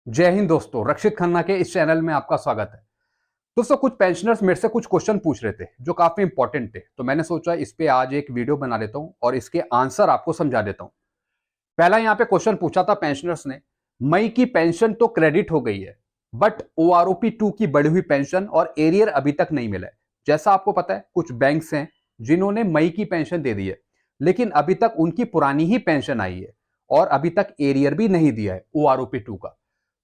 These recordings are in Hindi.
जय हिंद दोस्तों, रक्षित खन्ना के इस चैनल में आपका स्वागत है। दोस्तों, कुछ पेंशनर्स मेरे से कुछ क्वेश्चन पूछ रहे थे जो काफी इंपॉर्टेंट थे, तो मैंने सोचा इस पे आज एक वीडियो बना लेता हूं और इसके आंसर आपको समझा देता हूं। पहला यहाँ पे क्वेश्चन पूछा था पेंशनर्स ने, मई की पेंशन तो क्रेडिट हो गई है, बट ओआरओपी 2 की बढ़ी हुई पेंशन और एरियर अभी तक नहीं मिला है। जैसा आपको पता है, कुछ बैंक्स हैं जिन्होंने मई की पेंशन दे दी है, लेकिन अभी तक उनकी पुरानी ही पेंशन आई है और अभी तक एरियर भी नहीं दिया है ओआरओपी 2 का।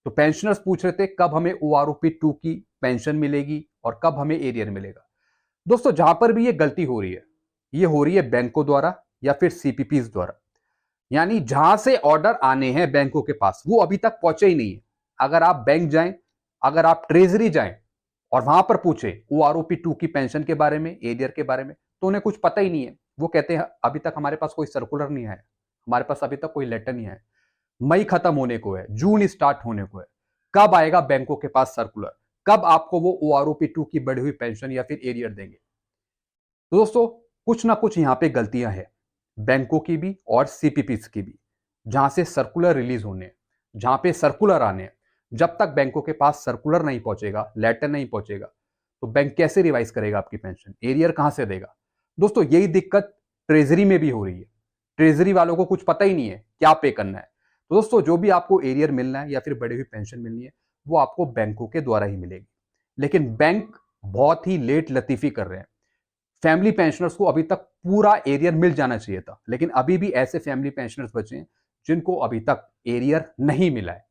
तो पेंशनर्स पूछ रहे थे कब हमें ओआरओपी 2 की पेंशन मिलेगी और कब हमें एरियर मिलेगा। दोस्तों, जहां पर भी ये गलती हो रही है, ये हो रही है बैंकों द्वारा या फिर सीपीपीज द्वारा। यानी जहां से ऑर्डर आने हैं बैंकों के पास, वो अभी तक पहुंचे ही नहीं है। अगर आप बैंक जाएं, अगर आप ट्रेजरी जाएं और वहां पर पूछे ओआरओपी 2 की पेंशन के बारे में, एरियर के बारे में, तो उन्हें कुछ पता ही नहीं है। वो कहते हैं अभी तक हमारे पास कोई सर्कुलर नहीं है, हमारे पास अभी तक कोई लेटर नहीं है, मई खत्म होने को है, जून स्टार्ट होने को है, कब आएगा बैंकों के पास सर्कुलर, कब आपको वो ओआरओपी 2 की बढ़ी हुई पेंशन या फिर एरियर देंगे। तो दोस्तों, कुछ ना कुछ यहाँ पे गलतियां हैं, बैंकों की भी और सीपीपीस की भी। जहां से सर्कुलर रिलीज होने हैं, जहां पे सर्कुलर आने हैं, जब तक बैंकों के पास सर्कुलर नहीं पहुंचेगा, लेटर नहीं पहुंचेगा, तो बैंक कैसे रिवाइज करेगा आपकी पेंशन, एरियर कहां से देगा। दोस्तों, यही दिक्कत ट्रेजरी में भी हो रही है। ट्रेजरी वालों को कुछ पता ही नहीं है क्या पे करना है। तो दोस्तों, जो भी आपको एरियर मिलना है या फिर बढ़ी हुई पेंशन मिलनी है, वो आपको बैंकों के द्वारा ही मिलेगी। लेकिन बैंक बहुत ही लेट लतीफी कर रहे हैं। फैमिली पेंशनर्स को अभी तक पूरा एरियर मिल जाना चाहिए था, लेकिन अभी भी ऐसे फैमिली पेंशनर्स बचे हैं जिनको अभी तक एरियर नहीं मिला है।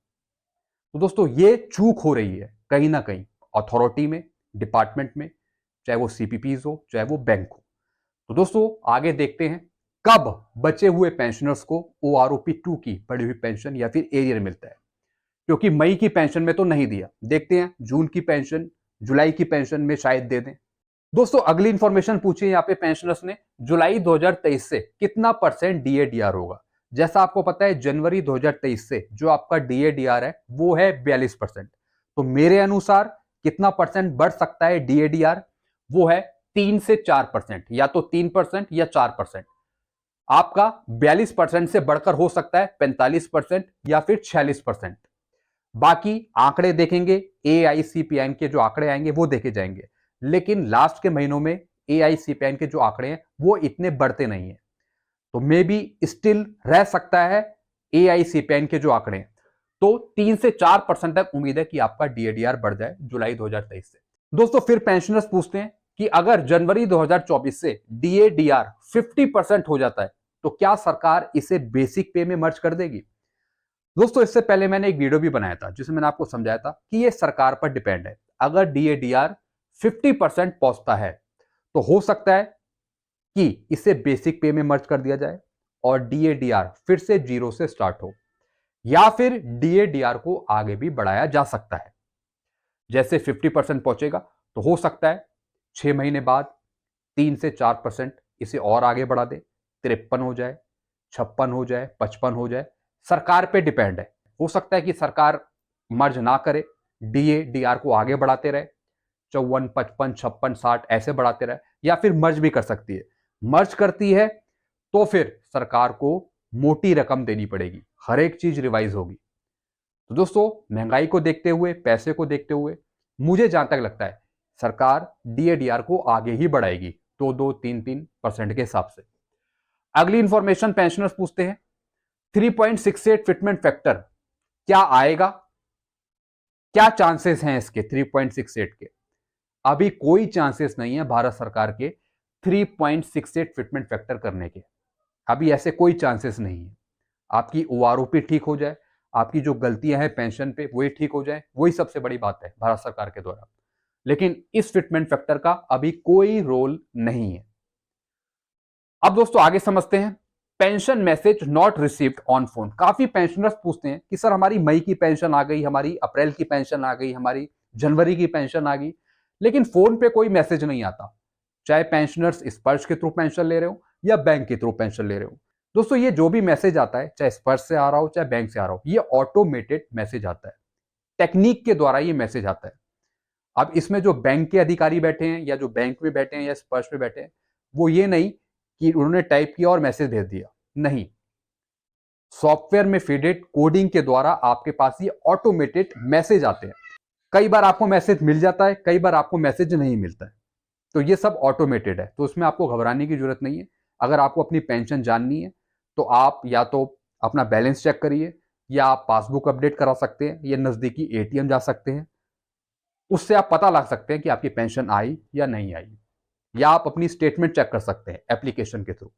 तो दोस्तों, ये चूक हो रही है कहीं ना कहीं अथॉरिटी में, डिपार्टमेंट में, चाहे वो सीपीपीज हो चाहे वो बैंक हो। तो दोस्तों, आगे देखते हैं कब बचे हुए पेंशनर्स को ओआरओपी 2 की बढ़ी हुई पेंशन या फिर एरियर मिलता है, क्योंकि मई की पेंशन में तो नहीं दिया। देखते हैं जून की पेंशन, जुलाई की पेंशन में शायद दे दें। दोस्तों, अगली इंफॉर्मेशन पूछी है यहाँ पे पेंशनर्स ने, जुलाई 2023 से कितना परसेंट डीएडीआर होगा। जैसा आपको पता है, जनवरी 2023 से जो आपका डीएडीआर है वो है 42%। तो मेरे अनुसार कितना परसेंट बढ़ सकता है डीएडीआर, वो है 3 से 4%, या तो 3% या 4%। आपका 42% से बढ़कर हो सकता है 45% या फिर 46%। बाकी आंकड़े देखेंगे, एआईसीपीएन के जो आंकड़े आएंगे वो देखे जाएंगे, लेकिन लास्ट के महीनों में एआईसीपीएन के जो आंकड़े हैं वो इतने बढ़ते नहीं है। तो मे बी स्टिल रह सकता है एआईसीपीएन के जो आंकड़े हैं, तो 3 से 4% तक उम्मीद है कि आपका डीएडीआर बढ़ जाए जुलाई 2023 से। दोस्तों, फिर पेंशनर्स पूछते हैं कि अगर जनवरी 2024 से डीएडीआर 50% हो जाता है, तो क्या सरकार इसे बेसिक पे में मर्ज कर देगी। दोस्तों, इससे पहले मैंने एक वीडियो भी बनाया था जिसमें मैंने आपको समझाया था कि ये सरकार पर डिपेंड है। अगर डीएडीआर 50% पहुंचता है, तो हो सकता है कि इसे बेसिक पे में मर्ज कर दिया जाए और डीएडीआर फिर से जीरो से स्टार्ट हो, या फिर डीएडीआर को आगे भी बढ़ाया जा सकता है। जैसे 50% पहुंचेगा तो हो सकता है 6 महीने बाद 3 से 4% इसे और आगे बढ़ा दे, 53 हो जाए, 56 हो जाए, 55 हो जाए। सरकार पे डिपेंड है। हो सकता है कि सरकार मर्ज ना करे, डीएडीआर को आगे बढ़ाते रहे, 54, 55, 56, 60 ऐसे बढ़ाते रहे, या फिर मर्ज भी कर सकती है। मर्ज करती है तो फिर सरकार को मोटी रकम देनी पड़ेगी, हर एक चीज रिवाइज होगी। तो दोस्तों, महंगाई को देखते हुए, पैसे को देखते हुए, मुझे जहां तक लगता है सरकार डीएडीआर को आगे ही बढ़ाएगी, 2-2, 3-3% के हिसाब से। अगली इंफॉर्मेशन पेंशनर्स पूछते हैं, 3.68 फिटमेंट फैक्टर क्या आएगा, क्या चांसेस हैं इसके 3.68 के। अभी कोई चांसेस नहीं है भारत सरकार के 3.68 फिटमेंट फैक्टर करने के। अभी ऐसे कोई चांसेस नहीं है। आपकी ओआरओपी ठीक हो जाए, आपकी जो गलतियां हैं पेंशन पे वही ठीक हो जाए, वही सबसे बड़ी बात है भारत सरकार के द्वारा। लेकिन इस फिटमेंट फैक्टर का अभी कोई रोल नहीं है। अब दोस्तों, आगे समझते हैं, pension message not received on phone. काफी पेंशनर्स पूछते हैं कि सर हमारी मई की पेंशन आ गई, हमारी अप्रैल की पेंशन आ गई, हमारी जनवरी की पेंशन आ गई, लेकिन फोन पे कोई मैसेज नहीं आता। चाहे पेंशनर्स स्पर्श के थ्रू पेंशन ले रहे हो या बैंक के थ्रू पेंशन ले रहे हो। दोस्तों, ये जो भी मैसेज आता है, चाहे स्पर्श से आ रहा हो चाहे बैंक से आ रहा हो, ये ऑटोमेटेड मैसेज आता है, टेक्निक के द्वारा ये मैसेज आता है। अब इसमें जो बैंक के अधिकारी बैठे हैं या जो बैंक में बैठे हैं या स्पर्श में बैठे हैं, वो ये नहीं कि उन्होंने टाइप किया और मैसेज भेज दिया, नहीं। सॉफ्टवेयर में फीडेड कोडिंग के द्वारा आपके पास ये ऑटोमेटेड मैसेज आते हैं। कई बार आपको मैसेज मिल जाता है, कई बार आपको मैसेज नहीं मिलता है, तो ये सब ऑटोमेटेड है, तो उसमें आपको घबराने की जरूरत नहीं है। अगर आपको अपनी पेंशन जाननी है तो आप या तो अपना बैलेंस चेक करिए, या आप पासबुक अपडेट करा सकते हैं, या नजदीकी एटीएम जा सकते हैं, उससे आप पता लगा सकते हैं कि आपकी पेंशन आई या नहीं आई, या आप अपनी स्टेटमेंट चेक कर सकते हैं एप्लीकेशन के थ्रू।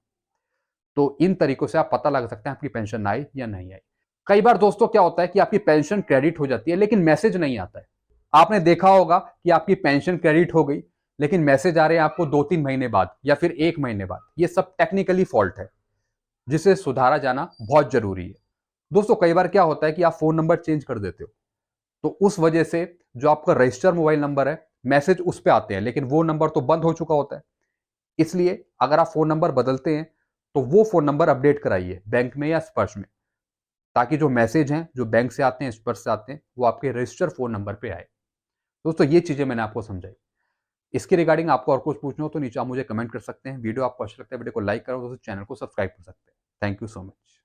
तो इन तरीकों से आप पता लगा सकते हैं आपकी पेंशन आई या नहीं आई। कई बार दोस्तों क्या होता है कि आपकी पेंशन क्रेडिट हो जाती है लेकिन मैसेज नहीं आता है। आपने देखा होगा कि आपकी पेंशन क्रेडिट हो गई लेकिन मैसेज आ रहे हैं आपको 2-3 महीने बाद या फिर 1 महीने बाद। ये सब टेक्निकली फॉल्ट है जिसे सुधारा जाना बहुत जरूरी है। दोस्तों कई बार क्या होता है कि आप फोन नंबर चेंज कर देते हो, तो उस वजह से जो आपका रजिस्टर मोबाइल नंबर है, मैसेज उस पर आते हैं लेकिन वो नंबर तो बंद हो चुका होता है। इसलिए अगर आप फोन नंबर बदलते हैं तो वो फोन नंबर अपडेट कराइए बैंक में या स्पर्श में, ताकि जो मैसेज हैं जो बैंक से आते हैं, स्पर्श से आते हैं, वो आपके रजिस्टर फोन नंबर पे आए। दोस्तों ये चीजें मैंने आपको समझाई। इसके रिगार्डिंग आपको और कुछ पूछना हो तो नीचे आप मुझे कमेंट कर सकते हैं। वीडियो आपको अच्छा लगता है, वीडियो को लाइक करो, दोस्तों चैनल को सब्सक्राइब कर सकते हैं। Thank you so much.